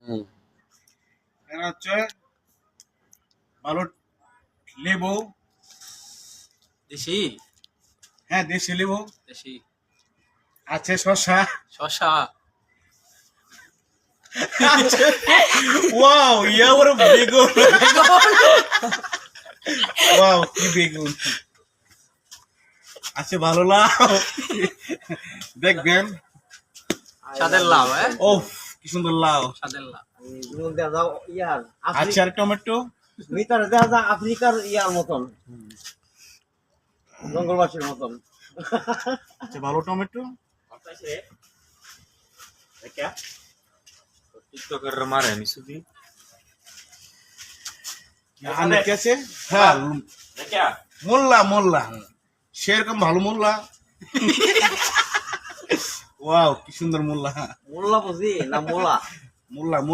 এখানে হচ্ছে ভালো লেবু, দেশি হ্যাঁ দেশি লেবু দেশি আছে, শসা, শসা ওয়াও ইয়া বড় বেগুন, ওয়াও কি বেগুন আছে, ভালো লাউ দেখবেন, স্বাদের লাউ ও কি সুন্দর লাউ, স্বাদের লাউ আচ্ছা আর টমেটো, ভিতরে দেখা যায় আফ্রিকার ইয়ার মতন, জঙ্গলবাসীর মতন। আচ্ছা ভালো টমেটো, টিকটকের মারে আমি শুধু আর কি আছে, হ্যাঁ মোল্লা মোল্লা, সেরকম ভালো মোল্লা, ওয়াও কি সুন্দর মোল্লা, মোল্লা বুঝি না মোলা? মোল্লা